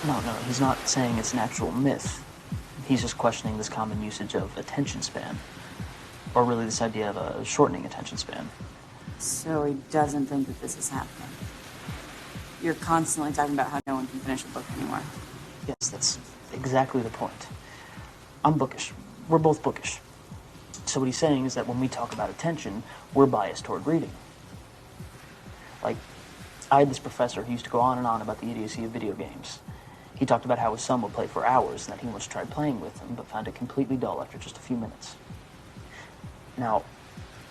No, he's not saying it's an actual myth. He's just questioning this common usage of attention span. Or really this idea of a shortening attention span. So he doesn't think that this is happening. You're constantly talking about how no one can finish a book anymore. Yes, that's exactly the point. I'm bookish. We're both bookish. So what he's saying is that when we talk about attention, we're biased toward reading. Like, I had this professor who used to go on and on about the idiocy of video games. He talked about how his son would play for hours and that he once tried playing with him, but found it completely dull after just a few minutes. Now,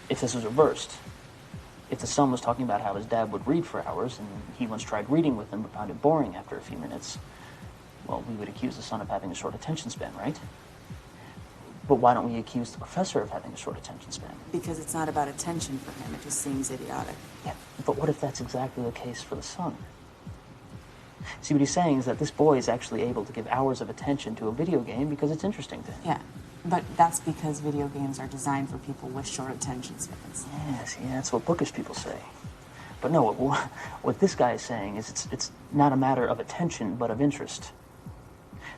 if this was reversed, if the son was talking about how his dad would read for hours and he once tried reading with him but found it boring after a few minutes, well, we would accuse the son of having a short attention span, right? But why don't we accuse the professor of having a short attention span? Because it's not about attention for him, it just seems idiotic. Yeah, but what if that's exactly the case for the son? See, what he's saying is that this boy is actually able to give hours of attention to a video game because it's interesting to him. Yeah, but that's because video games are designed for people with short attention spans. Yes, yeah, that's what bookish people say. But no, what this guy is saying is it's not a matter of attention, but of interest.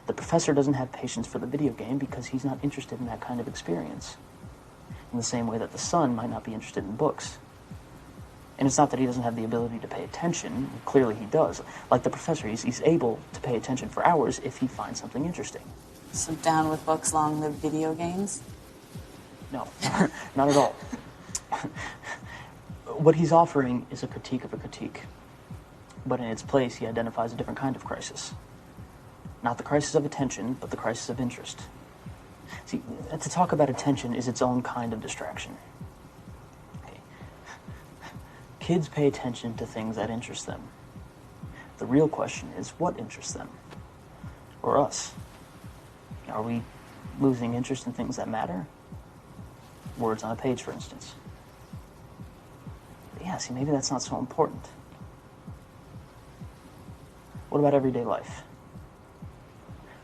The professor doesn't have patience for the video game because he's not interested in that kind of experience. In the same way that the son might not be interested in books. And it's not that he doesn't have the ability to pay attention. Clearly he does. Like the professor, he's able to pay attention for hours if he finds something interesting. So down with books, long live video games? No, not at all. What he's offering is a critique of a critique. But in its place, he identifies a different kind of crisis. Not the crisis of attention, but the crisis of interest. See, to talk about attention is its own kind of distraction. Okay. Kids pay attention to things that interest them. The real question is, what interests them? Or us? Are we losing interest in things that matter? Words on a page, for instance. But yeah, see, maybe that's not so important. What about everyday life?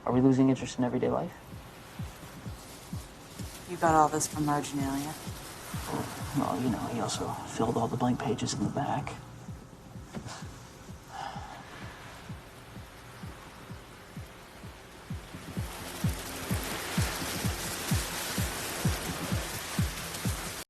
Are we losing interest in everyday life? You got all this from marginalia. Well, you know, he also filled all the blank pages in the back.